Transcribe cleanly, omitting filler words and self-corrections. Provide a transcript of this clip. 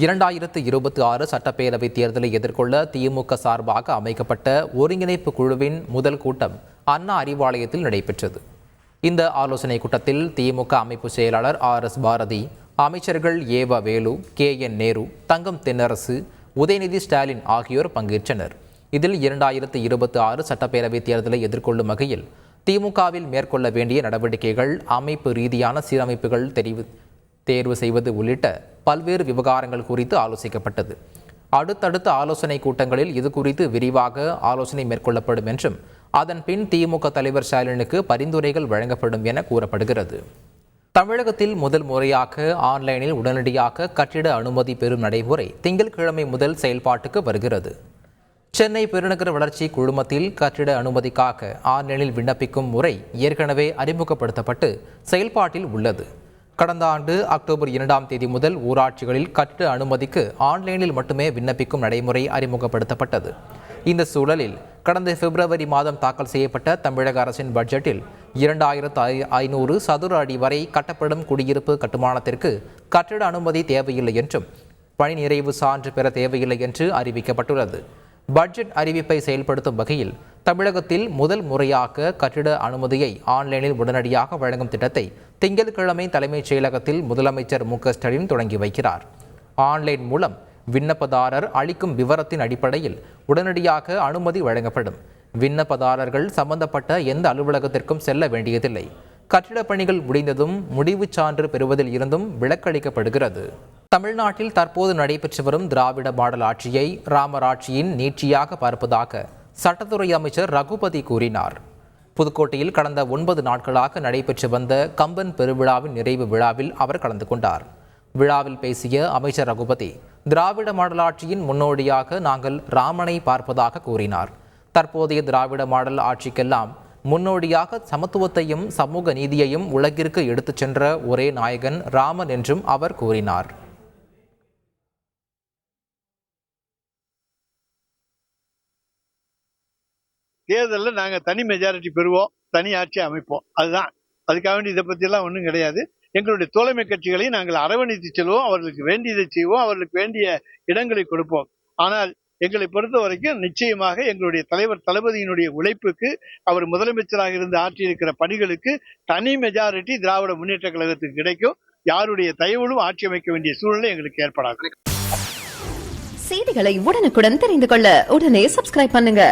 2026 சட்டப்பேரவை தேர்தலை எதிர்கொள்ள திமுக சார்பாக அமைக்கப்பட்ட ஒருங்கிணைப்பு குழுவின் முதல் கூட்டம் அண்ணா அறிவாலயத்தில் நடைபெற்றது. இந்த ஆலோசனை கூட்டத்தில் திமுக அமைப்பு செயலாளர் RS பாரதி, அமைச்சர்கள் ஏவ வேலு, KN நேரு, தங்கம் தென்னரசு, உதயநிதி ஸ்டாலின் ஆகியோர் பங்கேற்றனர். இதில் 2026 சட்டப்பேரவை தேர்தலை எதிர்கொள்ளும் வகையில் திமுகவில் மேற்கொள்ள வேண்டிய நடவடிக்கைகள், அமைப்பு ரீதியான சீரமைப்புகள் தேர்வு செய்வது உள்ளிட்ட பல்வேறு விவகாரங்கள் குறித்து ஆலோசிக்கப்பட்டது. அடுத்தடுத்த ஆலோசனை கூட்டங்களில் இது குறித்து விரிவாக ஆலோசனை மேற்கொள்ளப்படும் என்றும் அதன் பின் திமுக தலைவர் ஸ்டாலினுக்கு பரிந்துரைகள் வழங்கப்படும் என கூறப்படுகிறது. தமிழகத்தில் முதல் முறையாக ஆன்லைனில் உடனடியாக கட்டிட அனுமதி பெறும் நடைமுறை திங்கட்கிழமை முதல் செயல்பாட்டுக்கு வருகிறது. சென்னை பெருநகர வளர்ச்சி குழுமத்தில் கட்டிட அனுமதிக்காக ஆன்லைனில் விண்ணப்பிக்கும் முறை ஏற்கனவே அறிமுகப்படுத்தப்பட்டு செயல்பாட்டில் உள்ளது. கடந்த ஆண்டு அக்டோபர் 2ஆம் தேதி முதல் ஊராட்சிகளில் கட்டிட அனுமதிக்கு ஆன்லைனில் மட்டுமே விண்ணப்பிக்கும் நடைமுறை அறிமுகப்படுத்தப்பட்டது. இந்த சூழலில் கடந்த பிப்ரவரி மாதம் தாக்கல் செய்யப்பட்ட தமிழக அரசின் பட்ஜெட்டில் 2500 சதுர அடி வரை கட்டப்படும் குடியிருப்பு கட்டுமானத்திற்கு கட்டிட அனுமதி தேவையில்லை என்றும் பணி நிறைவு சான்று பெற தேவையில்லை என்று அறிவிக்கப்பட்டுள்ளது. பட்ஜெட் அறிவிப்பை செயல்படுத்தும் வகையில் தமிழகத்தில் முதல் முறையாக கட்டிட அனுமதியை ஆன்லைனில் உடனடியாக வழங்கும் திட்டத்தை திங்கட்கிழமை தலைமைச் செயலகத்தில் முதலமைச்சர் மு க ஸ்டாலின் தொடங்கி வைக்கிறார். ஆன்லைன் மூலம் விண்ணப்பதாரர் அளிக்கும் விவரத்தின் அடிப்படையில் உடனடியாக அனுமதி வழங்கப்படும். விண்ணப்பதாரர்கள் சம்பந்தப்பட்ட எந்த அலுவலகத்திற்கும் செல்ல வேண்டியதில்லை. கட்டிடப் பணிகள் முடிந்ததும் முடிவுச் சான்று பெறுவதில் இருந்தும் விலக்களிக்கப்படுகிறது. தமிழ்நாட்டில் தற்போது நடைபெற்று வரும் திராவிட மாடல் ஆட்சியை ராமர் ஆட்சியின் நீட்சியாக பார்ப்பதாக சட்டத்துறை அமைச்சர் ரகுபதி கூறினார். புதுக்கோட்டையில் கடந்த 9 நாட்களாக நடைபெற்று வந்த கம்பன் பெருவிழாவின் நிறைவு விழாவில் அவர் கலந்து கொண்டார். விழாவில் பேசிய அமைச்சர் ரகுபதி, திராவிட மாடல் ஆட்சியின் முன்னோடியாக நாங்கள் ராமனை பார்ப்பதாக கூறினார். தற்போதைய திராவிட மாடல் ஆட்சிக்கெல்லாம் முன்னோடியாக சமத்துவத்தையும் சமூக நீதியையும் உலகிற்கு எடுத்துச் சென்ற ஒரே நாயகன் ராமன் என்றும் அவர் கூறினார். தேர்தலில் நாங்கள் தனி மெஜாரிட்டி பெறுவோம், தனி ஆட்சி அமைப்போம். அதுக்காக வேண்டி இதை பற்றியெல்லாம் ஒன்றும் கிடையாது. எங்களுடைய தோழமை கட்சிகளை நாங்கள் அரவணைத்து செல்வோம், அவர்களுக்கு வேண்டியதை செய்வோம், அவர்களுக்கு வேண்டிய இடங்களை கொடுப்போம். ஆனால் எங்களை பொறுத்த வரைக்கும் நிச்சயமாக எங்களுடைய தலைவர் தளபதியினுடைய உழைப்புக்கு, அவர் முதலமைச்சராக இருந்து ஆற்றியிருக்கிற பணிகளுக்கு தனி மெஜாரிட்டி திராவிட முன்னேற்ற கழகத்துக்கு கிடைக்கும். யாருடைய தயவுகளும் ஆட்சி அமைக்க வேண்டிய சூழ்நிலை எங்களுக்கு ஏற்படாது. செய்திகளை உடனுக்குடன் தெரிந்து கொள்ள உடனே சப்ஸ்கிரைப் பண்ணுங்க.